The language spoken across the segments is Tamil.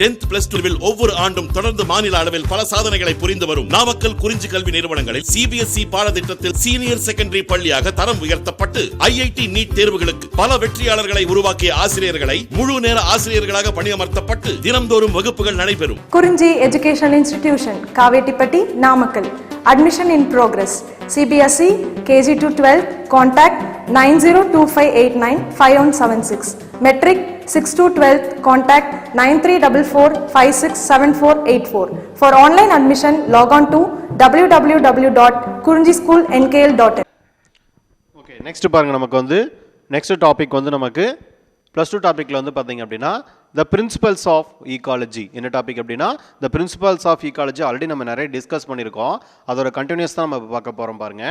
10th plus 2 ஒவ்வொரு ஆண்டும் தொடர்ந்து மாநில அளவில் பல சாதனைகளை புரிந்து வரும் நாமக்கல் குறிஞ்சி கல்வி நிறுவனங்களில் சிபிஎஸ்இ பாடத்திட்டத்தில் சீனியர் செகண்டரி பள்ளியாக தரம் உயர்த்தப்பட்டு ஐஐடி நீட் தேர்வுகளுக்கு பல வெற்றியாளர்களை உருவாக்கிய ஆசிரியர்களை முழு நேர ஆசிரியர்களாக பணியமர்த்தப்பட்டு தினம்தோறும் வகுப்புகள் நடைபெறும். குறிஞ்சி educational institution, Kavettipatti, Namakkal. Admission in progress. CBSE KG to 12. Contact 9025895176. Metric 6 to 12. Contact 9344567484. For online admission, log on to www.kurinjischoolnkl.in. Okay, next பாருங்க நமக்கு வந்து next topic வந்து நமக்கு +2 டாபிக்ல வந்து பாத்தீங்க அப்படின்னா the principles of ecology. என்ன டாபிக் அப்படின்னா the principles of ecology already நம்ம நிறைய டிஸ்கஸ் பண்ணியிருக்கோம். அதோட கண்டினியூஸ் தான் நம்ம பார்க்க போறோம் பாருங்க.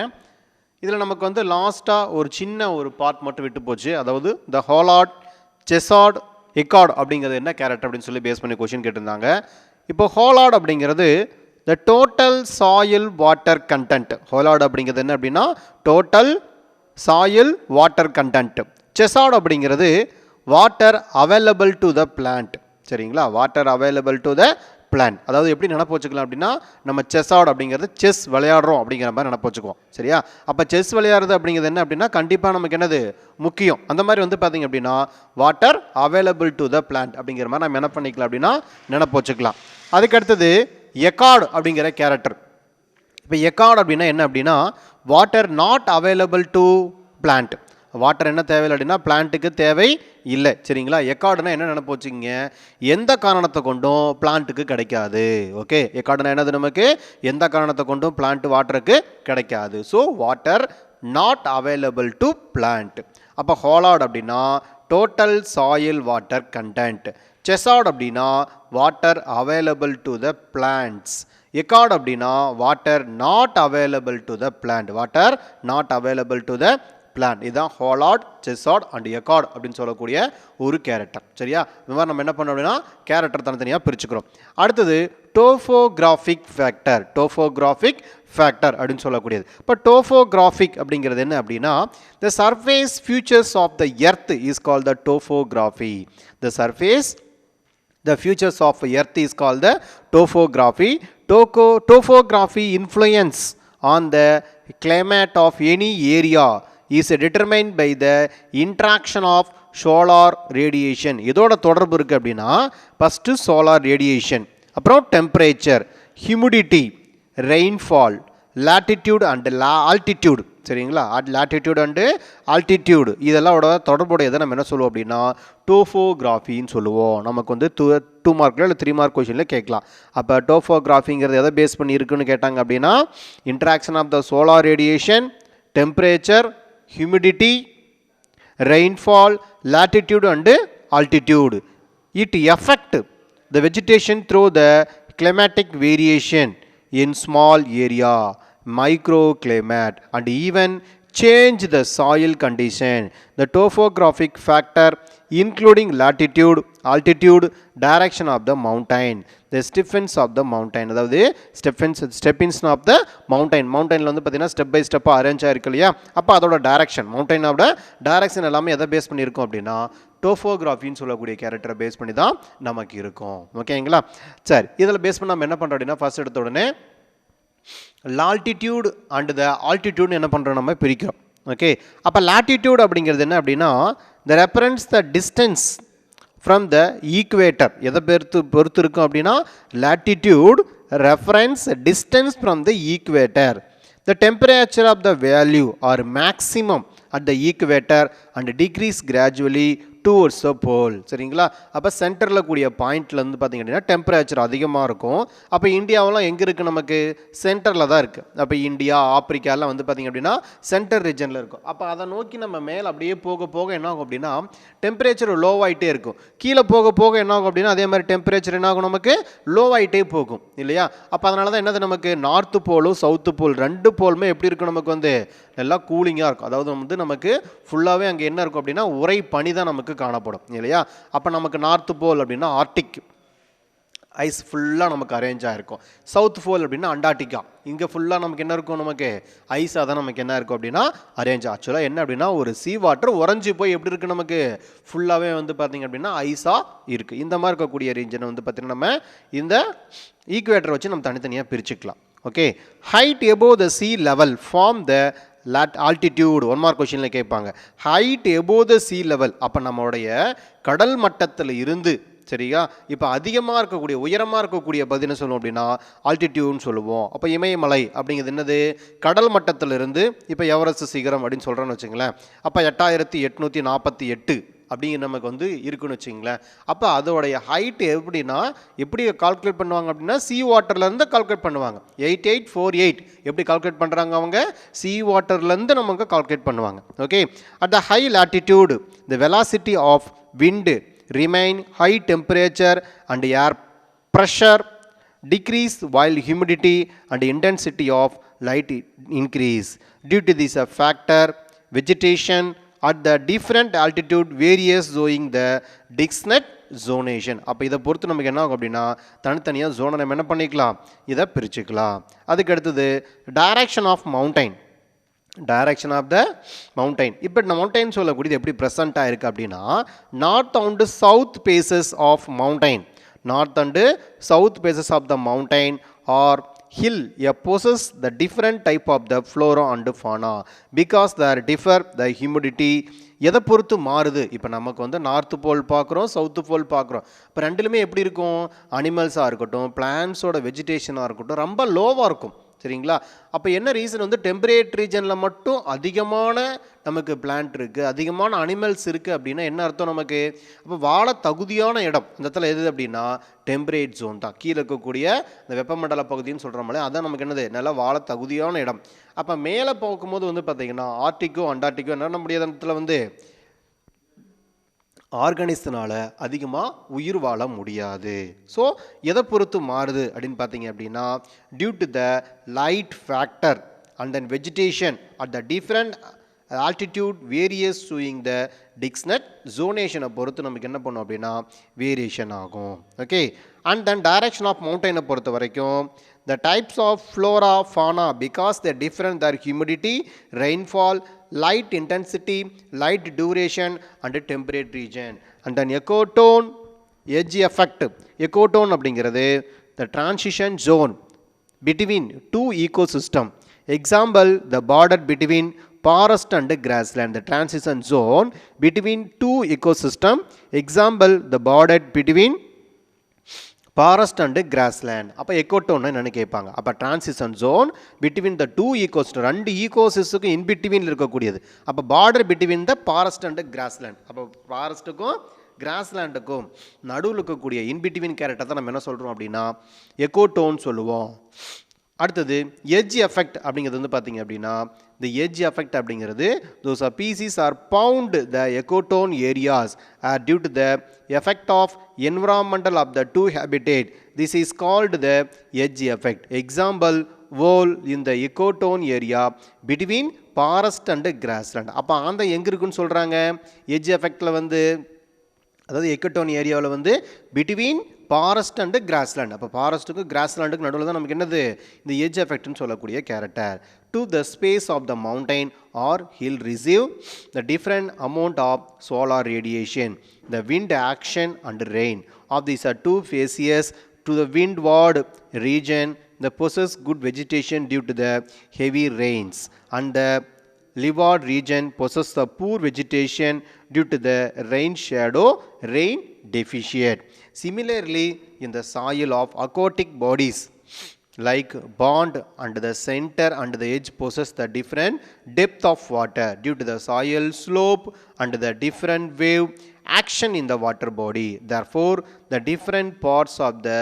இதில் நமக்கு வந்து லாஸ்ட்டாக ஒரு சின்ன ஒரு பார்ட் மட்டும் விட்டு போச்சு. அதாவது the ஹாலார்ட், செசார்ட், எக்கார்ட் அப்படிங்கிறது என்ன கேரக்டர் அப்படின்னு சொல்லி பேஸ் பண்ணி கொஸ்டின் கேட்டிருந்தாங்க. இப்போ ஹாலார்ட் அப்படிங்கிறது the total soil water content. ஹாலார்ட் அப்படிங்கிறது என்ன அப்படின்னா total soil water content. Chresard அப்படிங்கிறது water available to the plant. சரிங்களா, water available to the plant. அதாவது எப்படி நினைப்பு வச்சுக்கலாம் அப்படின்னா நம்ம செஸ்ஸாட் அப்படிங்கிறது செஸ் விளையாடுறோம் அப்படிங்கிற மாதிரி நினைப்பு வச்சுக்குவோம். சரியா, அப்போ செஸ் விளையாடுறது அப்படிங்கிறது என்ன அப்படின்னா கண்டிப்பாக நமக்கு என்னது முக்கியம். அந்த மாதிரி வந்து பார்த்தீங்க அப்படின்னா water available to the plant அப்படிங்கிற மாதிரி நம்ம என்ன பண்ணிக்கலாம் அப்படின்னா நினைப்பு வச்சுக்கலாம். அதுக்கு அடுத்தது எக்கார்டு அப்படிங்கிற கேரக்டர். இப்போ எக்கார்டு அப்படின்னா என்ன அப்படின்னா water not available to plant. Water என்ன தேவையில்லை அப்படின்னா பிளான்ட்டுக்கு தேவை இல்லை. சரிங்களா, எக்கார்டுனா என்ன நினைப்பு வச்சுக்கிங்க, எந்த காரணத்தை கொண்டும் பிளான்ட்டுக்கு கிடைக்காது. ஓகே, எக்கார்டுனா என்னது நமக்கு எந்த காரணத்தை கொண்டும் பிளான்ட் வாட்டருக்கு கிடைக்காது. So water not available to plant. அப்போ ஹாலார்ட் அப்படின்னா total soil water content. Chresard அப்படின்னா water available to the plants. Echard அப்படின்னா water not available to the plant. Water not available to the plant. இதுதான் ஹாலார்ட், செசார்ட் அண்ட் எக்கார்ட் அப்படின்னு சொல்லக்கூடிய ஒரு கேரக்டர். சரியா, இந்த மாதிரி நம்ம என்ன பண்ணோம் அப்படின்னா கேரக்டர் தனித்தனியாக பிரிச்சுக்கிறோம். அடுத்தது டோஃபோகிராஃபிக் ஃபேக்டர். டோஃபோகிராஃபிக் ஃபேக்டர் அப்படின்னு சொல்லக்கூடியது. இப்போ டோஃபோகிராஃபிக் அப்படிங்கிறது என்ன அப்படின்னா the surface features of the earth is called the topography. The surface the features of earth is called the topography. Topography influence on the climate of any area is determined by the interaction of solar radiation. இதோட தொடர்பு இருக்குது அப்படின்னா ஃபஸ்ட்டு solar radiation, அப்புறம் temperature, humidity, rainfall, latitude and altitude. சரிங்களா, latitude and altitude இதெல்லாம் தொடர்புடையதை நம்ம என்ன சொல்லுவோம் அப்படின்னா டோஃபோகிராஃபின்னு சொல்லுவோம். நமக்கு வந்து 2 மார்க்கில் இல்லை 3 மார்க் கொஷனில் கேட்கலாம். அப்போ டோஃபோகிராஃபிங்கிறது எதை பேஸ் பண்ணி இருக்குன்னு கேட்டாங்க அப்படின்னா interaction of the solar radiation, temperature, humidity, rainfall, latitude and altitude. It affect the vegetation through the climatic variation in small area, microclimate, and even change the soil condition. The topographic factor including latitude, altitude, direction of the mountain, the stiffness of the mountain. அதாவது steppings of the mountain. மவுண்டனில் வந்து பார்த்தீங்கன்னா ஸ்டெப் பை ஸ்டெப்பாக அரேஞ்ச் ஆகிருக்கு இல்லையா, அப்போ அதோட டைரக்ஷன், மவுண்டனோட டைரக்ஷன் எல்லாமே எதை பேஸ் பண்ணியிருக்கோம் அப்படின்னா டோஃபோகிராஃபின்னு சொல்லக்கூடிய கேரக்டரை பேஸ் பண்ணி தான் நமக்கு இருக்கும். ஓகேங்களா, சரி, இதில் பேஸ் பண்ணி நம்ம என்ன பண்ணுறோம் அப்படின்னா ஃபர்ஸ்ட் எடுத்த உடனே லால்டிடியூட் அண்ட் த ஆல்டிடியூட் என்ன பண்ணுறோம் நம்ம பிரிக்கிறோம். ஓகே, அப்போ லாட்டிடியூட் அப்படிங்கிறது என்ன அப்படின்னா the reference the distance from the equator. எதை பொறுத்து இருக்கும் அப்படின்னா latitude reference distance from the equator. The temperature of the value are maximum at the equator and decrease gradually towards the pole. சரிங்களா, அப்போ சென்டரில் கூடிய பாயிண்ட்டில் வந்து பார்த்திங்க அப்படின்னா டெம்பரேச்சர் அதிகமாக இருக்கும். அப்போ இந்தியாவெல்லாம் எங்கே இருக்குது, நமக்கு சென்டரில் தான் இருக்குது. அப்போ இந்தியா, ஆப்பிரிக்காலாம் வந்து பார்த்திங்க அப்படின்னா சென்டர் ரீஜனில் இருக்கும். அப்போ அதை நோக்கி நம்ம மேலே அப்படியே போக போக என்ன ஆகும் அப்படின்னா டெம்பரேச்சர் லோவாகிட்டே இருக்கும். கீழே போக போக என்ன ஆகும் அப்படின்னா அதே மாதிரி டெம்பரேச்சர் என்ன ஆகும் நமக்கு லோவாகிட்டே போகும் இல்லையா. அப்போ அதனால தான் என்னது நமக்கு நார்த்து போலும் சவுத்து போல் ரெண்டு போலுமே எப்படி இருக்கும் நமக்கு வந்து நல்லா கூலிங்காக இருக்கும். அதாவது வந்து நமக்கு ஃபுல்லாகவே அங்கே என்ன இருக்கும் அப்படின்னா உரை பனி தான் நமக்கு காணப்படும் இல்லையா. அப்போ நமக்கு நார்த்து போல் அப்படின்னா ஆர்டிக், ஐஸ் ஃபுல்லாக நமக்கு அரேஞ்ச் ஆகிருக்கும். சவுத் போல் அப்படின்னா அண்டார்டிகா, இங்கே ஃபுல்லாக நமக்கு என்ன இருக்கும், நமக்கு ஐஸாக தான் நமக்கு என்ன இருக்கும் அப்படின்னா அரேஞ்ச். ஆக்சுவலாக என்ன அப்படின்னா ஒரு சீ வாட்டர் உறைஞ்சி போய் எப்படி இருக்குது நமக்கு ஃபுல்லாகவே வந்து பார்த்திங்க அப்படின்னா ஐஸாக இருக்குது. இந்த மாதிரி இருக்கக்கூடிய ரீஜனை வந்து பார்த்திங்கன்னா நம்ம இந்த ஈக்குவேட்டரை வச்சு நம்ம தனித்தனியாக பிரிச்சுக்கலாம். Okay, height above the sea level form the altitude. One mark கொஸ்டினில் கேட்பாங்க, height above the sea level. அப்போ நம்மளுடைய கடல் மட்டத்தில் இருந்து சரியா இப்போ அதிகமாக இருக்கக்கூடிய உயரமாக இருக்கக்கூடிய பகுதி என்ன சொல்லுவோம் அப்படின்னா ஆல்டிடியூட்னு சொல்லுவோம். அப்போ இமயமலை அப்படிங்கிறது என்னது, கடல் மட்டத்திலிருந்து இப்போ எவரெஸ்ட் சிகரம் அப்படின்னு சொல்கிறோன்னு வச்சுங்களேன். அப்போ 8848 அப்படிங்கிற நமக்கு வந்து இருக்குன்னு வச்சுங்களேன். அப்போ அதோடைய ஹைட் எப்படின்னா எப்படி கால்குலேட் பண்ணுவாங்க அப்படின்னா சி வாட்டர்லேருந்து கால்குலேட் பண்ணுவாங்க. 8848 எப்படி கால்குலேட் பண்ணுறாங்க அவங்க, சி வாட்டர்லேருந்து நமக்கு கால்குலேட் பண்ணுவாங்க. Okay, at the high latitude the velocity of wind remain, high temperature and air pressure decrease while humidity and intensity of light increase. Due to this factor, vegetation at the different altitude varies showing the Dixnet zonation. அப்போ இதை பொறுத்து நமக்கு என்ன ஆகும் அப்படின்னா தனித்தனியாக ஜோனை நம்ம என்ன பண்ணிக்கலாம், இதை பிரிச்சுக்கலாம். அதுக்கு அடுத்தது direction of mountain, direction of the mountain. இப்போ இந்த மவுண்டைன் சொல்லக்கூடியது எப்படி ப்ரெசண்ட்டாக இருக்குது அப்படின்னா north and south faces of mountain, north and south faces of the mountain or hill possess the different type of the flora and fauna because they differ the humidity. எதை பொறுத்து மாறுது, இப்போ நமக்கு வந்து நார்த்து போல் பார்க்குறோம், சவுத்து போல் பார்க்குறோம். இப்போ ரெண்டுலுமே எப்படி இருக்கும், அனிமல்ஸாக இருக்கட்டும், பிளான்ஸோட வெஜிடேஷனாக இருக்கட்டும் ரொம்ப லோவாக இருக்கும் சரிங்களா. அப்போ என்ன ரீசன் வந்து டெம்பரேட் ரீஜனில் மட்டும் அதிகமான நமக்கு பிளான்ட் இருக்குது, அதிகமான அனிமல்ஸ் இருக்குது அப்படின்னா என்ன அர்த்தம் நமக்கு, அப்போ வாழ தகுதியான இடம் இந்த இடத்துல எது அப்படின்னா டெம்பரேட் ஜோன் தான். கீழே இருக்கக்கூடிய இந்த வெப்பமண்டல பகுதின்னு சொல்கிறோம்ல அதான் நமக்கு என்னது நல்லா வாழ தகுதியான இடம். அப்போ மேலே போகும்போது வந்து பார்த்திங்கன்னா ஆர்டிக்கோ அண்டார்டிக்கோ என்ன முடியாத இடத்துல வந்து ஆர்கானிஸ்னால அதிகமாக உயிர் வாழ முடியாது. ஸோ எதை பொறுத்து மாறுது அப்படின்னு பார்த்தீங்க அப்படின்னா due to the light factor and then vegetation at the different altitude various doing the distinct ஜோனேஷனை பொறுத்து நமக்கு என்ன பண்ணும் அப்படின்னா வேரியேஷன் ஆகும். Okay, and then direction of மவுண்டைனை பொறுத்த வரைக்கும் the types of flora fauna because they different their humidity, rainfall, light intensity, light duration and temperate region. And then ecotone edge effect. Ecotone அப்படிங்கிறது the transition zone between two ecosystem. Example, the border between forest and grassland. The transition zone between two ecosystem. Example, the border between forest and grassland. அப்போ எக்கோட்டோன்னு என்னென்னு கேட்பாங்க. அப்போ transition zone between the two ecosystem, ரெண்டு ஈகோசிஸ்டுக்கும் இன்பிட்வீனில் இருக்கக்கூடியது. அப்போ border between the forest and grassland. அப்போ ஃபாரஸ்ட்டுக்கும் கிராஸ்லேண்டுக்கும் நடுவில் இருக்கக்கூடிய இன்பிட்வீன் கேரக்டர் தான் நம்ம என்ன சொல்கிறோம் அப்படின்னா எக்கோட்டோன்னு சொல்லுவோம். அடுத்தது எட்ஜ் எஃபெக்ட் அப்படிங்கிறது வந்து பார்த்திங்க அப்படின்னா the edge effect அப்படிங்கிறது those species are found the ecotone areas are due to the effect of environmental of the two habitat. This is called the edge effect. Example, wall in the ecotone area between forest and grassland. அப்போ அந்த எங்கே இருக்குன்னு சொல்கிறாங்க எட்ஜ் எஃபெக்டில் வந்து, அதாவது எக்கட்டோன் ஏரியாவில் வந்து பிட்வீன் ஃபாரஸ்ட் அண்டு கிராஸ்லேண்ட். அப்போ ஃபாரஸ்ட்டுக்கும் கிராஸ்லேண்டுக்கு நடுவில் தான் நமக்கு என்னது இந்த எட்ஜ் எஃபெக்ட்னு சொல்லக்கூடிய character. To the space of the mountain or hill receive the different amount of solar radiation, the wind action and rain of these are due faces to the windward region the possess good vegetation due to the heavy rains and the leeward region possess the poor vegetation due to the rain shadow rain deficient. Similarly, in the soil of aquatic bodies like pond and the center and the edge possess the different depth of water due to the soil slope and the different wave action in the water body. Therefore, the different parts of the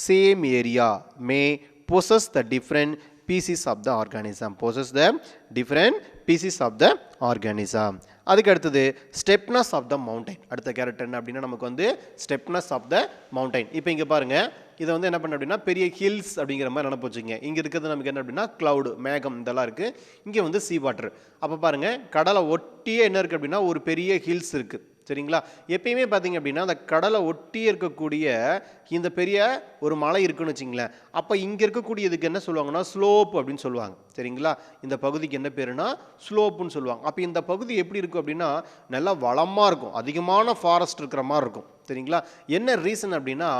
same area may possess the different pieces of the organism, possess the different pieces of the organism. அதுக்கு அடுத்தது ஸ்டெப்னஸ் ஆஃப் த மவுண்டைன். அடுத்த கேரக்டர் என்ன அப்படின்னா நமக்கு வந்து ஸ்டெப்னஸ் ஆஃப் த மவுண்டைன். இப்போ இங்கே பாருங்கள், இதை வந்து என்ன பண்ண அப்படின்னா பெரிய ஹில்ஸ் அப்படிங்கிற மாதிரி நினைப்பு வச்சுங்க. இங்கே இருக்கிறது நமக்கு என்ன அப்படின்னா க்ளவுடு மேகம் இதெல்லாம் இருக்குது. இங்கே வந்து சீ வாட்டர். அப்போ பாருங்கள் கடலை ஒட்டியே என்ன இருக்குது அப்படின்னா ஒரு பெரிய ஹில்ஸ் இருக்குது சரிங்களா? எப்பயுமே பார்த்தீங்க அப்படின்னா அந்த கடலை ஒட்டி இருக்கக்கூடிய இந்த பெரிய ஒரு மலை இருக்குன்னு வச்சிங்களேன், அப்போ இங்கே இருக்கக்கூடியதுக்கு என்ன சொல்லுவாங்கன்னா ஸ்லோப் அப்படின்னு சொல்லுவாங்க. சரிங்களா? இந்த பகுதிக்கு என்ன பேருனா ஸ்லோப்புன்னு சொல்லுவாங்க. அப்போ இந்த பகுதி எப்படி இருக்கும் அப்படின்னா நல்லா வளமாக இருக்கும், அதிகமான ஃபாரஸ்ட் இருக்கிற மாதிரி இருக்கும். சரிங்களா? என்ன ரீசன் அப்படின்னா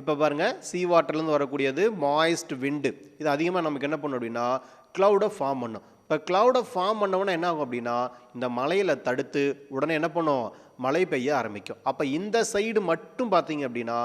இப்போ பாருங்கள், சீ வாட்டர்லேருந்து வரக்கூடியது மாய்ஸ்ட் விண்டு, இது அதிகமாக நமக்கு என்ன பண்ணும் அப்படின்னா க்ளவுடை ஃபார்ம் பண்ணும். இப்போ க்ளவுடை ஃபார்ம் பண்ணவுடனே என்ன ஆகும் அப்படின்னா இந்த மலையில் தடுத்து உடனே என்ன பண்ணும், மழை பெய்ய ஆரம்பிக்கும். அப்போ இந்த சைடு மட்டும் பார்த்தீங்க அப்படின்னா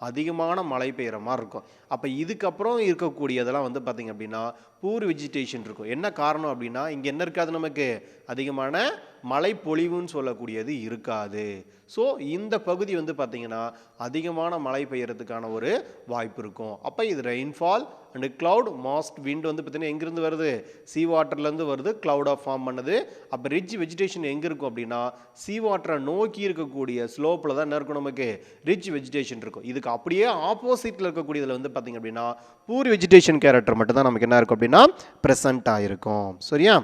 அதிகமான மழை பெய்கிற மாதிரி இருக்கும். அப்போ இதுக்கப்புறம் இருக்கக்கூடியதெல்லாம் வந்து பார்த்திங்க அப்படின்னா பூர் வெஜிடேஷன் இருக்கும். என்ன காரணம் அப்படின்னா இங்கே என்ன இருக்காது, நமக்கு அதிகமான மழை பொழிவுன்னு சொல்லக்கூடியது இருக்காது. ஸோ இந்த பகுதி வந்து பார்த்திங்கன்னா அதிகமான மழை பெய்யறதுக்கான ஒரு வாய்ப்பு இருக்கும். அப்போ இது rainfall and cloud moist wind வந்து பார்த்திங்கன்னா எங்கேருந்து வருது, சீ வாட்டர்லேருந்து வருது, க்ளவுடாக ஃபார்ம் பண்ணுது. அப்போ ரிச் வெஜிடேஷன் எங்கே இருக்கும் அப்படின்னா சீ வாட்டரை நோக்கி இருக்கக்கூடிய ஸ்லோப்பில் தான் என்ன இருக்கும், நமக்கு ரிச் வெஜிடேஷன் இருக்கும். இதுக்கு அப்படியே ஆப்போசிட்டில் இருக்கக்கூடியதில் வந்து பார்த்திங்க அப்படின்னா பூர் வெஜிடேஷன் கேரக்டர் மட்டும் தான் நமக்கு என்ன இருக்கும் அப்படின்னா ப்ரெசண்ட் ஆகிருக்கும். சரியா?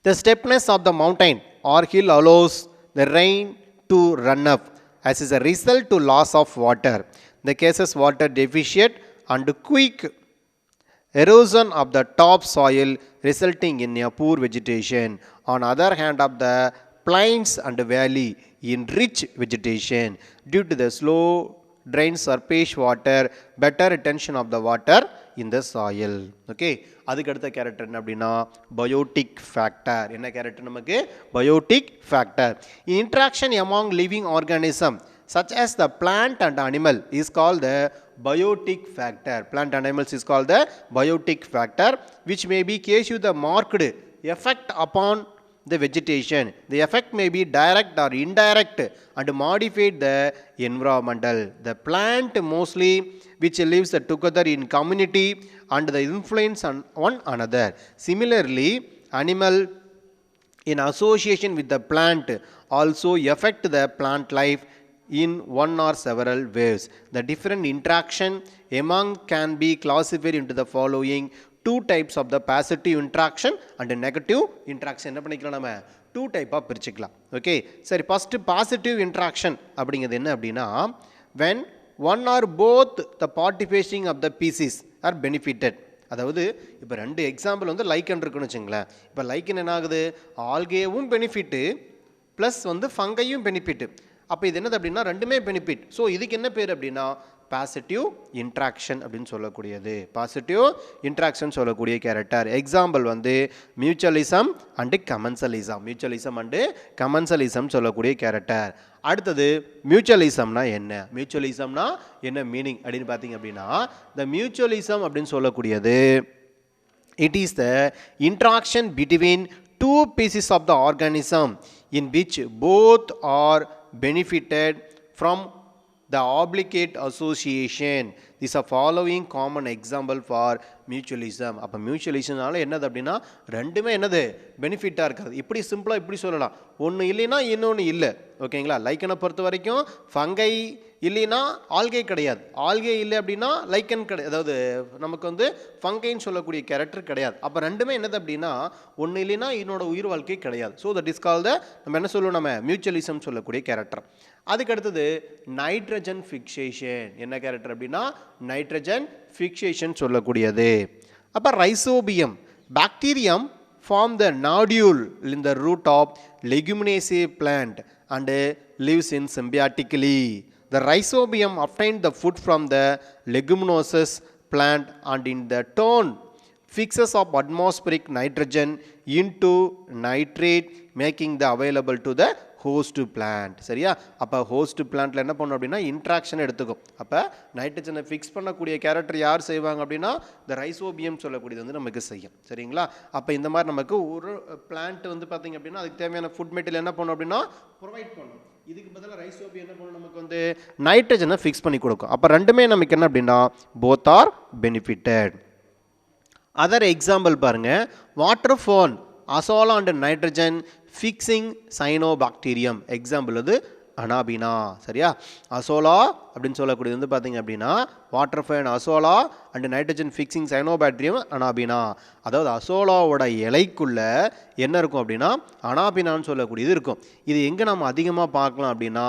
The steepness of the mountain or hill allows the rain to run up as is a result to loss of water. The cases water deficient and quick erosion of the top soil resulting in a poor vegetation. On other hand of the plains and valley in rich vegetation due to the slow drain surface water, better retention of the water in the soil. Okay, அதுக்கு அடுத்த கேரக்டர் என்ன அப்படின்னா பயோட்டிக் ஃபேக்டர். என்ன கேரக்டர் நமக்கு biotic factor. Interaction among living organism such as the plant and animal is called the biotic factor. Plant and animals is called the biotic factor, which may be case you the marked effect upon the vegetation. The effect may be direct or indirect and modified the environmental. The plant mostly which lives together in community and the influence on one another. Similarly, animal in association with the plant also affect the plant life in one or several ways. The different interaction among can be classified into the following two types of the positive interaction and negative interaction. என்ன பண்ணிக்கலாம், நம்ம டூ டைப்பாக பிரிச்சுக்கலாம். ஓகே, சரி, ஃபஸ்ட்டு பாசிட்டிவ் இன்ட்ராக்ஷன் அப்படிங்கிறது என்ன அப்படின்னா when one or both the participation of the species are benefited. அதாவது இப்போ ரெண்டு எக்ஸாம்பிள் வந்து லைக்கன் இருக்குன்னு வச்சுங்களேன். இப்போ லைக்கன் என்ன ஆகுது, ஆல்கேவும் பெனிஃபிட்டு ப்ளஸ் வந்து ஃபங்கையும் பெனிஃபிட்டு. அப்போ இது என்னது அப்படின்னா ரெண்டுமே பெனிஃபிட். ஸோ இதுக்கு என்ன பேர் அப்படின்னா பாசிட்டிவ் இன்ட்ராக்ஷன் அப்படின்னு சொல்லக்கூடியது. பாசிட்டிவ் இன்ட்ராக்ஷன் சொல்லக்கூடிய கேரக்டர். எக்ஸாம்பிள் வந்து மியூச்சுவலிசம் அண்டு கமன்சலிசம். மியூச்சுவலிசம் அண்டு கமன்சலிசம் சொல்லக்கூடிய கேரக்டர். அடுத்தது மியூச்சுவலிசம்னா என்ன, மியூச்சுவலிசம்னா என்ன மீனிங் அப்படின்னு பார்த்தீங்க அப்படின்னா இந்த மியூச்சுவலிசம் அப்படின்னு சொல்லக்கூடியது it is the interaction between two species of the organism in which both are benefited from the obligate association. These are following common example for mutualism. அப்போ மியூச்சுவலிசம்னால என்னது அப்படின்னா ரெண்டுமே என்னது பெனிஃபிட்டாக இருக்காது. இப்படி சிம்பிளாக இப்படி சொல்லலாம், ஒன்று இல்லைன்னா இன்னொன்று இல்லை. ஓகேங்களா? லைக்கனை பொறுத்த வரைக்கும் ஃபங்கை இல்லைன்னா ஆல்கே கிடையாது, ஆல்கே இல்லை அப்படின்னா லைக்கன் கிடையாது, அதாவது நமக்கு வந்து ஃபங்கைன்னு சொல்லக்கூடிய கேரக்டர் கிடையாது. அப்போ ரெண்டுமே என்னது அப்படின்னா ஒன்று இல்லைன்னா என்னோட உயிர் வாழ்க்கை கிடையாது. ஸோ தட் இஸ் கால்ட் த நம்ம என்ன சொல்லுவோம், நம்ம மியூச்சுவலிசம் சொல்லக்கூடிய கேரக்டர். அதுக்கு அடுத்தது நைட்ரஜன் ஃபிக்சேஷன். என்ன கேரக்டர் அப்படின்னா நைட்ரஜன் ஃபிக்சேஷன் சொல்லக்கூடியது. அப்போ rhizobium bacterium form the nodule in the root of leguminaceae plant and lives in symbiotically. The rhizobium obtained the food from the leguminous plant and in the turn fixes up atmospheric nitrogen into nitrate making the available to the host plant. சரியா? அப்போ ஹோஸ்ட் பிளான்ட்ல என்ன பண்ணும் அப்படின்னா இன்ட்ராக்ஷன் எடுத்துக்கும். அப்போ நைட்ரஜனை ஃபிக்ஸ் பண்ணக்கூடிய கேரக்டர் யார் செய்வாங்க அப்படின்னா இந்த ரைசோபியம் சொல்லக்கூடியது வந்து நமக்கு செய்யும். சரிங்களா? அப்போ இந்த மாதிரி நமக்கு ஒரு பிளான்ட் வந்து பார்த்தீங்க அப்படின்னா அதுக்கு தேவையான ஃபுட் மெட்டீரியல் என்ன பண்ணும் அப்படின்னா ப்ரொவைட் பண்ணும். இதுக்கு பதிலாக ரைசோபியம் என்ன பண்ணும், நமக்கு வந்து நைட்ரஜனை ஃபிக்ஸ் பண்ணி கொடுக்கும். அப்போ ரெண்டுமே நமக்கு என்ன அப்படின்னா both are benefited. Other example பாருங்க, water fern Azolla and nitrogen fixing cyanobacterium. Example அது அனாபினா. சரியா? அசோலா அப்படின்னு சொல்லக்கூடியது வந்து பார்த்தீங்க அப்படின்னா water fern Azolla and nitrogen fixing cyanobacterium Anabaena. அதாவது அசோலாவோட இலைக்குள்ள என்ன இருக்கும் அப்படின்னா அனாபினான்னு சொல்லக்கூடியது இருக்கும். இது எங்கே நம்ம அதிகமாக பார்க்கலாம் அப்படின்னா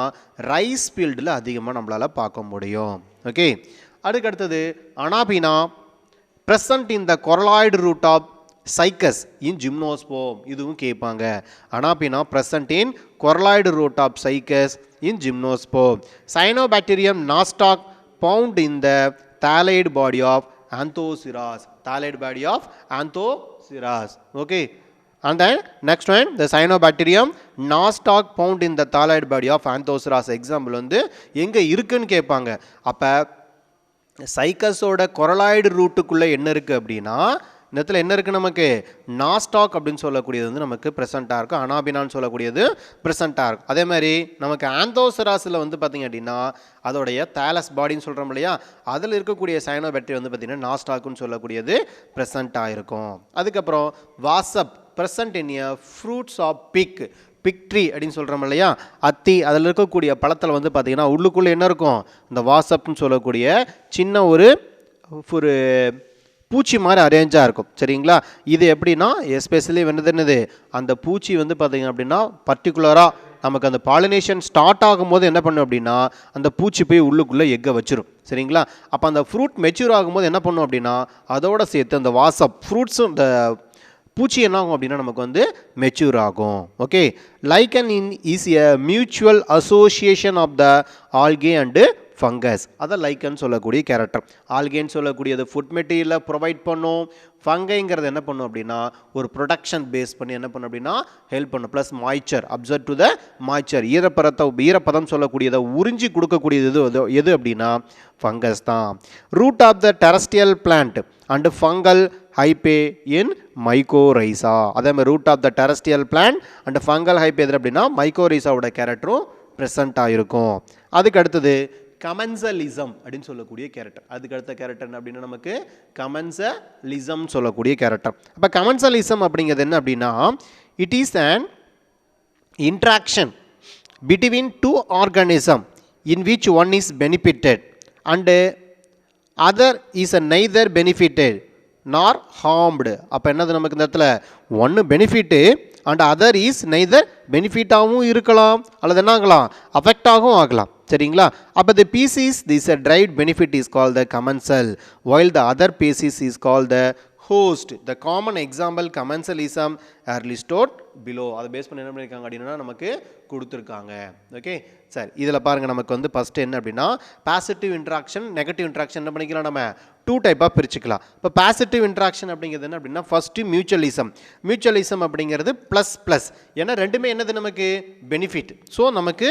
ரைஸ் ஃபீல்டில் அதிகமாக நம்மளால் பார்க்க முடியும். ஓகே, அதுக்கடுத்தது அனாபினா present in the coraloid root of cycas in gymnosperm. இதுவும் கேட்பாங்க. அனாபினா present in coraloid root of cycas in gymnosperm. Cyanobacterium nostoc found in the thalloid body of Anthoceras. Thalloid body of Anthoceras. Okay. And then next one, the Cyanobacterium nostoc found in the thalloid body of Anthoceras. Example வந்து எங்கே இருக்குன்னு கேட்பாங்க. அப்போ சைக்கஸோட கொரலாய்டு ரூட்டுக்குள்ளே என்ன இருக்குது அப்படின்னா இந்த இடத்துல என்ன இருக்குது நமக்கு நாஸ்டாக் அப்படின்னு சொல்லக்கூடியது வந்து நமக்கு ப்ரெசண்ட்டாக இருக்கும். அனாபினான்னு சொல்லக்கூடியது ப்ரெசண்ட்டாக இருக்கும். அதே மாதிரி நமக்கு ஆந்தோசராஸில் வந்து பார்த்திங்க அப்படின்னா அதோடைய தாலஸ் பாடின்னு சொல்கிறோம் இல்லையா, அதில் இருக்கக்கூடிய சைனோபாக்டீரியா வந்து பார்த்திங்கன்னா நாஸ்டாக்குன்னு சொல்லக்கூடியது ப்ரெசண்ட்டாக இருக்கும். அதுக்கப்புறம் wasp present in a fruits of fig tree அப்படின்னு சொல்கிறோம் இல்லையா, அத்தி அதில் இருக்கக்கூடிய பழத்தில் வந்து பார்த்திங்கன்னா உள்ளுக்குள்ளே என்ன இருக்கும் இந்த வாசப்னு சொல்லக்கூடிய சின்ன ஒரு பூச்சி மாதிரி அரேஞ்சாக இருக்கும். சரிங்களா? இது எப்படின்னா எஸ்பெஷலி என்னது அந்த பூச்சி வந்து பார்த்திங்க அப்படின்னா பர்டிகுலராக நமக்கு அந்த பாலினேஷன் ஸ்டார்ட் ஆகும்போது என்ன பண்ணும் அப்படின்னா அந்த பூச்சி போய் உள்ளுக்குள்ளே எக்கை வச்சிரும். சரிங்களா? அப்போ அந்த ஃப்ரூட் மெச்சூர் ஆகும்போது என்ன பண்ணும் அப்படின்னா அதோடு சேர்த்து அந்த வாசப் ஃப்ரூட்ஸும் இந்த பூச்சி என்ன ஆகும் அப்படின்னா நமக்கு வந்து மெச்சூர் ஆகும். Okay, lichen is a mutual association of the algae and fungus. அதை லைக்கன்னு சொல்லக்கூடிய கேரக்டர். ஆல்கேன்னு சொல்லக்கூடியது ஃபுட் மெட்டீரியலை ப்ரொவைட் பண்ணும். ஃபங்கைங்கிறது என்ன பண்ணும் அப்படின்னா ஒரு ப்ரொடக்ஷன் பேஸ் பண்ணி என்ன பண்ணும் அப்படின்னா ஹெல்ப் பண்ணும். Plus moisture absorb to the moisture ஈரப்பதம் சொல்லக்கூடியதை உறிஞ்சி கொடுக்கக்கூடியது எது அப்படின்னா ஃபங்கஸ் தான். Root of the terrestrial plant and fungal hyphae in mycorrhiza. அதே மாதிரி root of the terrestrial plant and fungal hyphae எது அப்படின்னா மைக்கோரைசாவோட கேரக்டரும் ப்ரெசண்ட்டாக இருக்கும். அதுக்கு அடுத்தது கமென்சலிசம் அப்படின்னு சொல்லக்கூடிய கேரக்டர். அதுக்கு அடுத்த கேரக்டர் அப்படின்னா நமக்கு கமென்சலிசம் சொல்லக்கூடிய கேரக்டர். அப்போ கமென்சலிசம் அப்படிங்கிறது என்ன அப்படின்னா it is an interaction between two organism in which one is benefited and other is neither benefited nor harmed. அப்போ என்னது நமக்கு இந்த இடத்துல ஒன்று benefit and other is neither பெனிஃபிட்டாகவும் இருக்கலாம் அல்லது என்ன ஆகலாம் அஃபெக்டாகவும் ஆகலாம். சரிங்களா? அப்போ the species this a derived benefit is call the commensal while the other species is call the host. The common example commensalism are listed below. அதை பேஸ் பண்ணி என்ன பண்ணியிருக்காங்க அப்படின்னா நமக்கு கொடுத்துருக்காங்க. ஓகே சார், இதில் பாருங்கள் நமக்கு வந்து ஃபஸ்ட்டு என்ன அப்படின்னா பாசிட்டிவ் இன்ட்ராக்ஷன் நெகட்டிவ் இன்ட்ராக்ஷன் என்ன பண்ணிக்கலாம் நம்ம டூ டைப்பாக பிரிச்சுக்கலாம். இப்போ பாசிட்டிவ் இன்ட்ராக்ஷன் அப்படிங்கிறது என்ன அப்படின்னா ஃபஸ்ட்டு மியூச்சுவலிசம் அப்படிங்கிறது ப்ளஸ் ஏன்னா ரெண்டுமே என்னது நமக்கு பெனிஃபிட். ஸோ நமக்கு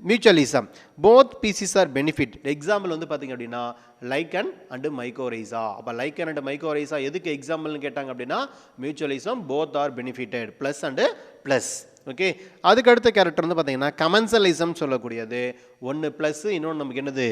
mutualism both species are benefit. Example வந்து பார்த்திங்க அப்படின்னா லைக்கன் அண்டு மைக்கோரைசா. அப்போ லைக்கன் அண்டு மைக்கோரைசா எதுக்கு எக்ஸாம்பிள்னு கேட்டாங்க அப்படின்னா mutualism both are benefited plus and plus. Okay, அதுக்கு அடுத்த கேரக்டர் வந்து பார்த்தீங்கன்னா கமென்சலிசம் சொல்லக்கூடியது ஒன்று ப்ளஸ் இன்னொன்று நமக்கு என்னது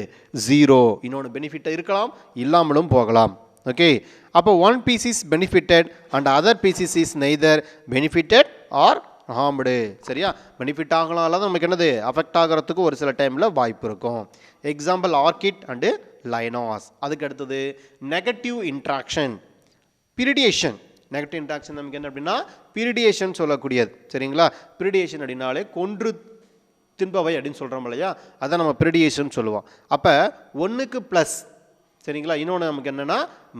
ஜீரோ. இன்னொன்று பெனிஃபிட்டாக இருக்கலாம் இல்லாமலும் போகலாம். ஓகே, அப்போ one species is benefited and other species is neither benefitted or harmed. சரியா? பெனிஃபிட் ஆகலாம் அல்லது நமக்கு என்னது அஃபெக்ட் ஆகிறதுக்கு ஒரு சில டைமில் வாய்ப்பு இருக்கும். Example orchid and lianas. அதுக்கு அடுத்தது negative interaction predation. Negative interaction நமக்கு என்ன அப்படின்னா பிரிடியேஷன் சொல்லக்கூடியது. சரிங்களா? பிரிடியேஷன் அப்படின்னாலே கொன்று தின்பவை அப்படின்னு சொல்கிறோம் இல்லையா, அதான் நம்ம பிரிடியேஷன் சொல்லுவோம். அப்போ ஒன்றுக்கு ப்ளஸ் சரிங்களா, இன்னொன்று நமக்கு என்னென்னா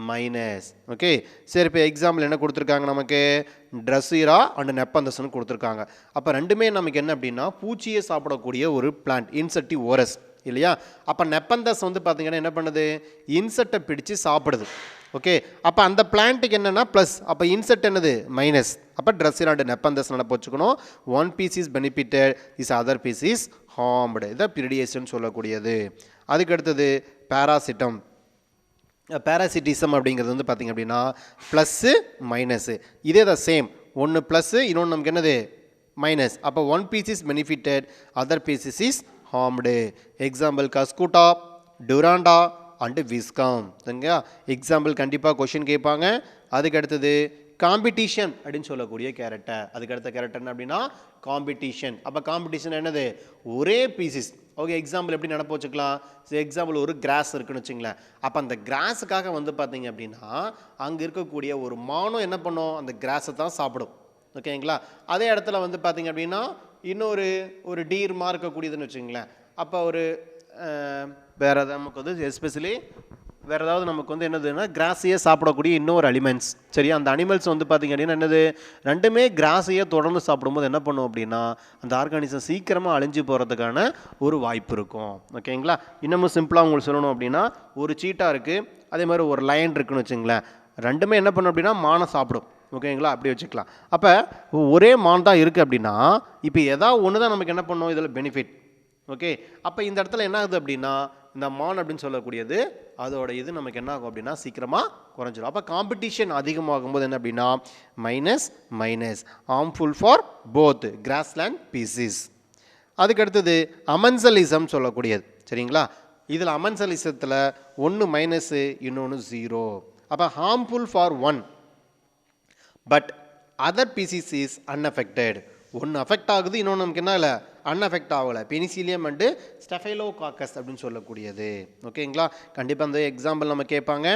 மைனஸ். ஓகே சரி, இப்போ எக்ஸாம்பிள் என்ன கொடுத்துருக்காங்க நமக்கு ட்ரஸீரா அண்ட் நெப்பந்தஸ்ன்னு கொடுத்துருக்காங்க. அப்போ ரெண்டுமே நமக்கு என்ன அப்படின்னா பூச்சியை சாப்பிடக்கூடிய ஒரு பிளான்ட் இன்செக்டிவ் ஓரஸ் இல்லையா. அப்போ நெப்பந்தஸ் வந்து பார்த்திங்கன்னா என்ன பண்ணுது இன்செக்டை பிடிச்சு சாப்பிடுது. ஓகே, அப்போ அந்த பிளான்ட்டுக்கு என்னென்னா ப்ளஸ், அப்போ இன்செக்ட் என்னது மைனஸ். அப்போ ட்ரஸீரா அண்ட் நெப்பந்தஸ் நினப்பு வச்சுக்கணும். One species is benefitted is other species is harmed. இதை பிரிடியேஷன் சொல்லக்கூடியது. அதுக்கு அடுத்தது பேராசிட்டம். பேராசிட்டிசம் அப்படிங்கிறது வந்து பார்த்திங்க அப்படின்னா ப்ளஸ்ஸு மைனஸு இதே தான் சேம். ஒன்று ப்ளஸ்ஸு இன்னொன்று நமக்கு என்னது மைனஸ். அப்போ one species is benefited other species is harmed. Example Cuscuta Duranta and Viscum. சரிங்களா? எக்ஸாம்பிள் கண்டிப்பாக கொஷின் கேட்பாங்க. அதுக்கு அடுத்தது காம்படிஷன் அப்படின்னு சொல்லக்கூடிய கேரக்டர். அதுக்கு அடுத்த கேரக்டர் என்ன அப்படின்னா காம்படிஷன். அப்போ காம்படிஷன் என்னது ஒரே பீசிஸ். ஓகே, எக்ஸாம்பிள் எப்படி நினப்பு வச்சுக்கலாம். எக்ஸாம்பிள் ஒரு கிராஸ் இருக்குன்னு வச்சுங்களேன். அப்போ அந்த கிராஸுக்காக வந்து பார்த்தீங்க அப்படின்னா அங்கே இருக்கக்கூடிய ஒரு மானம் என்ன பண்ணும், அந்த கிராஸை தான் சாப்பிடும். ஓகேங்களா. அதே இடத்துல வந்து பார்த்தீங்க அப்படின்னா இன்னொரு டீர்மா இருக்கக்கூடியதுன்னு வச்சுங்களேன். அப்போ ஒரு வேறு ஏதாவது நமக்கு வந்து எஸ்பெஷலி வேறு ஏதாவது நமக்கு வந்து என்னதுன்னா கிராஸையே சாப்பிடக்கூடிய இன்னொரு அனிமல்ஸ். சரியா, அந்த அனிமல்ஸ் வந்து பார்த்திங்க அப்படின்னா என்னது ரெண்டுமே கிராஸையே தொடர்ந்து சாப்பிடும்போது என்ன பண்ணும் அப்படின்னா அந்த ஆர்கானிசம் சீக்கிரமாக அழிஞ்சு போகிறதுக்கான ஒரு வாய்ப்பு இருக்கும். ஓகேங்களா. இன்னமும் சிம்பிளாக உங்களுக்கு சொல்லணும் அப்படின்னா ஒரு சீட்டா இருக்குது, அதே மாதிரி ஒரு லயன் இருக்குன்னு வச்சுங்களேன். ரெண்டுமே என்ன பண்ணும் அப்படின்னா மானை சாப்பிடும். ஓகேங்களா, அப்படி வச்சுக்கலாம். அப்போ ஒரே மான் தான் இருக்குது அப்படின்னா இப்போ ஏதாவது ஒன்று தான் நமக்கு என்ன பண்ணும் இதில் பெனிஃபிட். ஓகே, அப்போ இந்த இடத்துல என்ன ஆகுது அப்படின்னா இந்த மான் அப்படின்னு சொல்லக்கூடியது அதோட இது நமக்கு என்ன ஆகும் அப்படின்னா சீக்கிரமாக குறைஞ்சிடும். அப்போ காம்படிஷன் அதிகமாகும் போது என்ன அப்படின்னா minus minus harmful for both grassland species. அதுக்கு அடுத்தது அமன்சலிசம் சொல்லக்கூடியது. சரிங்களா, இதில் அமன்சலிசத்தில் ஒன்று மைனஸு இன்னொன்று 0. அப்போ harmful for one but other species is unaffected. ஒன்று அஃபெக்ட் ஆகுது, இன்னொன்று நமக்கு என்ன இல்லை அன்அஃபெக்ட் ஆகலை. பெனிசிலியம் அண்டு ஸ்டெஃபைலோகாக்கஸ் அப்படின்னு சொல்லக்கூடியது. ஓகேங்களா. கண்டிப்பாக அந்த எக்ஸாம்பிள் நம்ம கேட்பாங்க.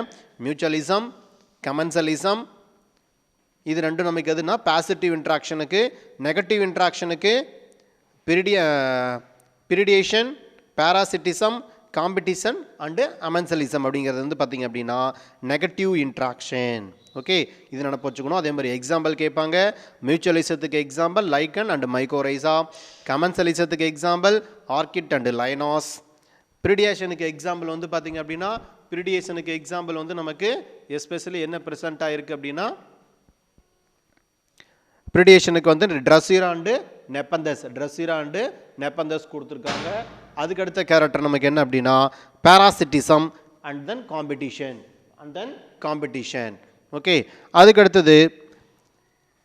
மியூச்சுவலிசம், கமன்சலிசம், இது ரெண்டும் நமக்கு எதுனா பாசிட்டிவ் இன்ட்ராக்ஷனுக்கு, நெகட்டிவ் இன்ட்ராக்ஷனுக்கு பிரிடியேஷன், பாராசிட்டிசம், காம்படிஷன் அண்டு அமன்சலிசம் அப்படிங்கிறது வந்து பார்த்திங்க அப்படின்னா நெகட்டிவ் இன்ட்ராக்ஷன். ஓகே, இது நினப்பு வச்சுக்கணும். அதே மாதிரி எக்ஸாம்பிள் கேட்பாங்க. மியூச்சுவலிசத்துக்கு எக்ஸாம்பிள் லைக்கன் அண்ட் மைக்கோரைசா, கமன்சலிசத்துக்கு எக்ஸாம்பிள் ஆர்கிட் அண்ட் லைனாஸ், பிரிடியேஷனுக்கு எக்ஸாம்பிள் வந்து பார்த்திங்க அப்படின்னா பிரிடியேஷனுக்கு எக்ஸாம்பிள் வந்து நமக்கு எஸ்பெஷலி என்ன ப்ரெசென்ட் ஆகிருக்கு அப்படின்னா பிரிடியேஷனுக்கு வந்து ட்ரஸீரா அண்டு நெப்பந்தஸ் கொடுத்துருக்காங்க. அதுக்கடுத்த கேரக்டர் நமக்கு என்ன அப்படின்னா பாராசிட்டிசம் அண்ட் தென் காம்படிஷன். ஓகே, அதுக்கடுத்தது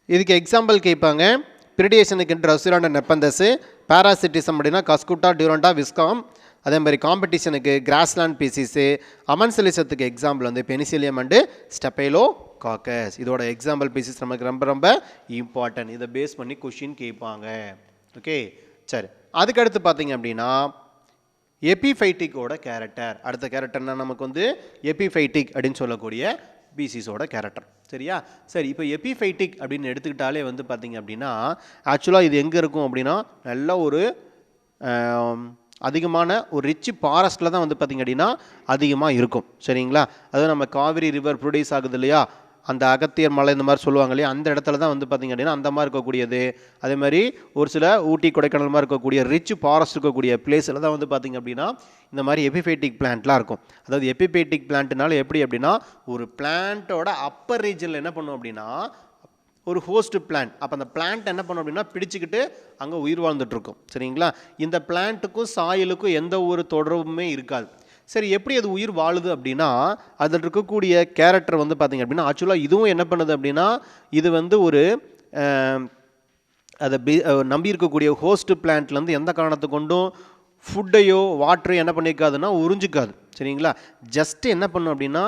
இதுக்கு எக்ஸாம்பிள் கேட்பாங்க. பிரிடியேஷனுக்கு ட்ரஸீரா அண்ட் நெப்பந்தஸ், பாராசிட்டிசம் அப்படின்னா கஸ்குட்டா, டியூரண்டா, விஸ்காம். அதே மாதிரி காம்படிஷனுக்கு கிராஸ்லேண்ட் பீசிஸு, அமன்சலிசத்துக்கு எக்ஸாம்பிள் வந்து பெனிசிலியம் அண்டு ஸ்டெஃபைலோகாக்கஸ். இதோட எக்ஸாம்பிள் பீசிஸ் நமக்கு ரொம்ப ரொம்ப இம்பார்ட்டன்ட். இதை பேஸ் பண்ணி கொஷின் கேட்பாங்க. ஓகே, சரி. அதுக்கடுத்து பார்த்தீங்க அப்படின்னா எபிஃபைட்டிக்கோட கேரக்டர். அடுத்த கேரக்டர்னா நமக்கு வந்து எபிஃபைட்டிக் அப்படின்னு சொல்லக்கூடிய பீசிஸோட கேரக்டர். சரியா, சரி. இப்போ எபிஃபைட்டிக் அப்படின்னு எடுத்துக்கிட்டாலே வந்து பார்த்தீங்க அப்படின்னா ஆக்சுவலாக இது எங்கே இருக்கும் அப்படின்னா நல்ல ஒரு அதிகமான ஒரு ரிச் ஃபாரஸ்ட்டில் தான் வந்து பார்த்திங்க அப்படின்னா அதிகமாக இருக்கும். சரிங்களா, அதுவும் நம்ம காவிரி ரிவர் ப்ரொடியூஸ் ஆகுது இல்லையா, அந்த அகத்தியர் மலை இந்த மாதிரி சொல்லுவாங்க இல்லையா, அந்த இடத்துல தான் வந்து பார்த்திங்க அப்படின்னா அந்த மாதிரி இருக்கக்கூடியது. அதே மாதிரி ஒரு சில ஊட்டி கொடைக்கானல் மாதிரி இருக்கக்கூடிய ரிச் ஃபாரஸ்ட் இருக்கக்கூடிய பிளேஸில் தான் வந்து பார்த்திங்க அப்படின்னா இந்த மாதிரி எபிஃபைட்டிக் பிளான்ட்லாம் இருக்கும். அதாவது எபிஃபைட்டிக் பிளான்ட்னால எப்படி அப்படின்னா ஒரு பிளான்ட்டோட அப்பர் ரீஜனில் என்ன பண்ணும் அப்படின்னா ஒரு ஹோஸ்ட் பிளான்ட். அப்போ அந்த பிளான்ட் என்ன பண்ணும் அப்படின்னா பிடிச்சிக்கிட்டு அங்கே உயிர் வாழ்ந்துட்டுருக்கும். சரிங்களா, இந்த பிளான்ட்டுக்கும் சாயலுக்கும் எந்த ஒரு தொடர்புமே இருக்காது. சரி, எப்படி அது உயிர் வாழுது அப்படின்னா அதில் இருக்கக்கூடிய கேரக்டர் வந்து பார்த்திங்க அப்படின்னா ஆக்சுவலாக இதுவும் என்ன பண்ணுது அப்படின்னா இது வந்து ஒரு அதை நம்பி இருக்கக்கூடிய ஹோஸ்ட் பிளான்ட்லேருந்து எந்த காரணத்தை கொண்டும் ஃபுட்டையோ வாட்டரையோ என்ன பண்ணியிருக்காதுன்னா உறிஞ்சிக்காது. சரிங்களா, ஜஸ்ட்டு என்ன பண்ணும் அப்படின்னா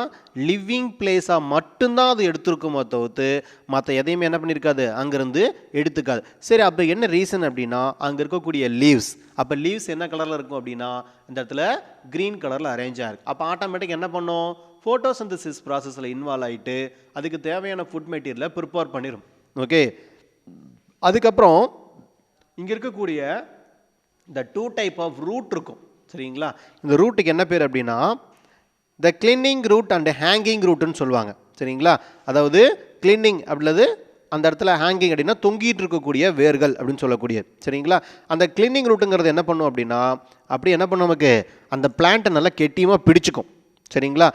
லிவிங் பிளேஸாக மட்டும்தான் அது எடுத்துருக்குமோ தவிர்த்து மற்ற எதையுமே என்ன பண்ணியிருக்காது அங்கேருந்து எடுத்துக்காது. சரி, அப்போ என்ன ரீசன் அப்படின்னா அங்கே இருக்கக்கூடிய லீவ்ஸ். அப்போ லீவ்ஸ் என்ன கலரில் இருக்கும் அப்படின்னா இந்த இடத்துல க்ரீன் கலரில் அரேஞ்ச் ஆகிருக்கு. அப்போ ஆட்டோமேட்டிக் என்ன பண்ணும் ஃபோட்டோசிந்தசிஸ் ப்ராசஸில் இன்வால்வ் ஆகிட்டு அதுக்கு தேவையான ஃபுட் மெட்டீரியலை ப்ரிப்பேர் பண்ணிடும். ஓகே, அதுக்கப்புறம் இங்கே இருக்கக்கூடிய இந்த 2 டைப் ஆஃப் ரூட் இருக்கும். சரிங்களா, இந்த ரூட்டுக்கு என்ன பேர் அப்படின்னா த கிளினிங் ரூட் அண்ட் ஹேங்கிங் ரூட்டுன்னு சொல்லுவாங்க. சரிங்களா, அதாவது கிளினிங் அப்படின்றது அந்த இடத்துல, ஹேங்கிங் அப்படின்னா தொங்கிட்டு இருக்கக்கூடிய வேர்கள் அப்படின்னு சொல்லக்கூடியது. சரிங்களா, அந்த கிளினிங் ரூட்டுங்கிறது என்ன பண்ணும் அப்படின்னா அப்படி என்ன பண்ணும் நமக்கு அந்த பிளான்ட்டை நல்லா கெட்டியமாக பிடிச்சிக்கும். சரிங்களா,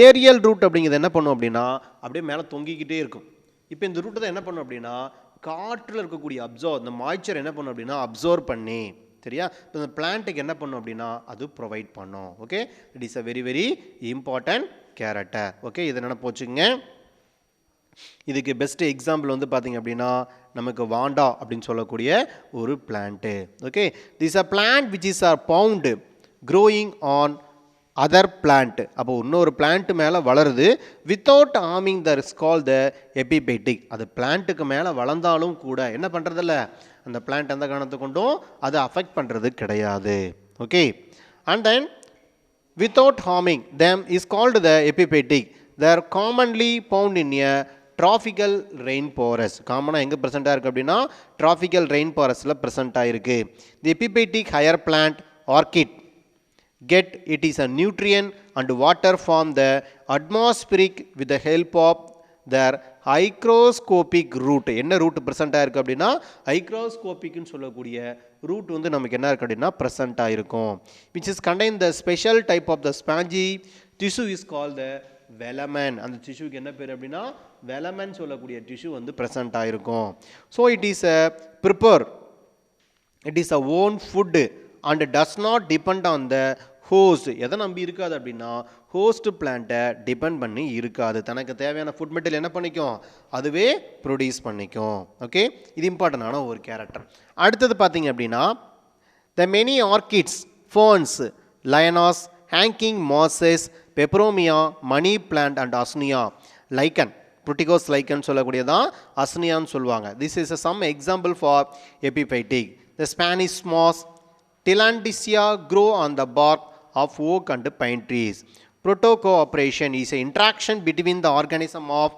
ஏரியல் ரூட் அப்படிங்கிறது என்ன பண்ணும் அப்படின்னா அப்படியே மேலே தொங்கிக்கிட்டே இருக்கும். இப்போ இந்த ரூட்டு தான் என்ன பண்ணும் அப்படின்னா காற்றில் இருக்கக்கூடிய இந்த மாய்ச்சர் என்ன பண்ணும் அப்படின்னா அப்சர்வ் பண்ணி, சரியா, இப்போ இந்த பிளான்ட்டுக்கு என்ன பண்ணும் அப்படின்னா அது ப்ரொவைட் பண்ணும். Okay, it is a very very important character. Okay, இதை நினைப்பு வச்சுக்கோங்க. இதுக்கு பெஸ்ட் எக்ஸாம்பிள் வந்து பார்த்திங்க அப்படின்னா நமக்கு வாண்டா அப்படின்னு சொல்லக்கூடிய ஒரு plant. Okay, this a plant which is are bound growing on other plant, அப்போ இன்னொரு பிளான்ட் மேலே வளருது without harming the is call the epiphytic. அது பிளான்ட்டுக்கு மேலே வளர்ந்தாலும் கூட என்ன பண்ணுறதில்ல, அந்த பிளான்ட் எந்த காரணத்தை கொண்டும் அதை அஃபெக்ட் பண்ணுறது கிடையாது. Okay, and then without harming them is called the epiphytic. They are commonly found in a tropical rainforest. காமனாக எங்கே ப்ரெசென்ட்டாக இருக்குது அப்படின்னா tropical rainforestல ப்ரெசென்ட்டாக இருக்குது. The epiphytic higher plant orchid get it is a nutrient and water from the atmospheric with the help of their hygroscopic root. என்ன ரூட் ப்ரெசென்ட்டாக இருக்குது அப்படின்னா ஹைக்ரோஸ்கோபிக்னு சொல்லக்கூடிய ரூட் வந்து நமக்கு என்ன இருக்குது அப்படின்னா ப்ரெசென்ட்டாக இருக்கும். Which is contain the special type of the spongy tissue is call the velamen. அந்த டிஷ்யூக்கு என்ன பேர் அப்படின்னா வெலமன் சொல்லக்கூடிய டிஷ்யூ வந்து ப்ரெசென்ட்டாக இருக்கும். So it is a prepare, it is a own food and does not depend on the host. எதை நம்பி இருக்காது அப்படின்னா ஹோஸ்ட் பிளான்ட்டை டிபெண்ட் பண்ணி இருக்காது. தனக்கு தேவையான ஃபுட் மெட்டீரியல் என்ன பண்ணிக்கும், அதுவே ப்ரொடியூஸ் பண்ணிக்கும். ஓகே, இது இம்பார்ட்டண்டான ஒரு கேரக்டர். அடுத்தது பார்த்தீங்க அப்படின்னா the many orchids, ferns, lianas, hanging mosses, peperomia, money plant and usnea, lichen, புட்டிகோஸ் லைக்கன் சொல்லக்கூடியதான் அஸ்னியான்னு சொல்லுவாங்க. This is some example for epiphytic. The Spanish moss, Tillandsia grow on the bark of oak and pine trees. Protocooperation is an interaction between the organism of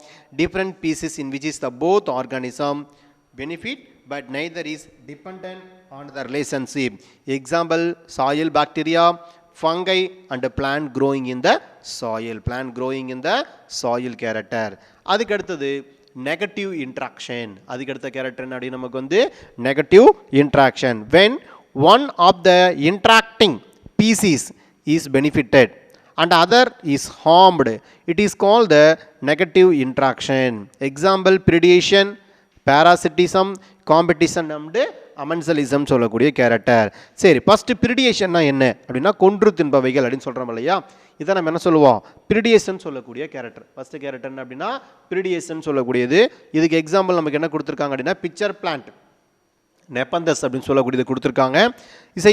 different species in which is the both organism benefit but neither is dependent on the relationship. Example, soil bacteria, fungi and plant growing in the soil. Plant growing in the soil character. அதுக்கு அடுத்தது நெகட்டிவ் இன்ட்ராக்ஷன். அதுக்கு அடுத்த கேரக்டர் என்ன அப்படி நமக்கு வந்து negative interaction. when one of the interacting species is benefited and other is harmed, it is called the negative interaction. Example, predation, parasitism, competition and amensalism சொல்லக்கூடிய கேரக்டர். சரி, ஃபர்ஸ்ட் பிரிடியேஷன்னா என்ன அப்படின்னா கொன்று தின்பவைகள் அப்படின்னு சொல்கிறோம் இல்லையா, இதை நம்ம என்ன சொல்லுவோம், பிரிடியேஷன் சொல்லக்கூடிய கேரக்டர். ஃபர்ஸ்ட் கேரக்டர் என்ன அப்படின்னா பிரிடியேஷன் சொல்லக்கூடியது. இதுக்கு எக்ஸாம்பிள் நமக்கு என்ன கொடுத்துருக்காங்க அப்படின்னா பிக்சர் பிளான்ட், நெப்பந்தஸ் அப்படின்னு சொல்லக்கூடியது கொடுத்துருக்காங்க.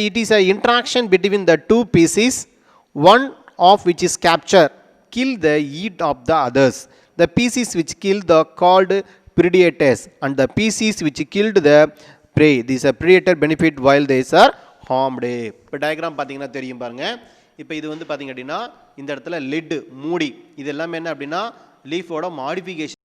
It is a interaction between the two species, one of which is capture kill the eat of the others. The species which kill the called predators and the species which killed the prey. This a predator benefit while these are harmed. இப்போ டயக்ராம் பார்த்தீங்கன்னா தெரியும் பாருங்க. இப்போ இது வந்து பார்த்தீங்க அப்படின்னா இந்த இடத்துல லிட் மூடி, இது எல்லாமே என்ன அப்படின்னா லீஃபோட மாடிஃபிகேஷன்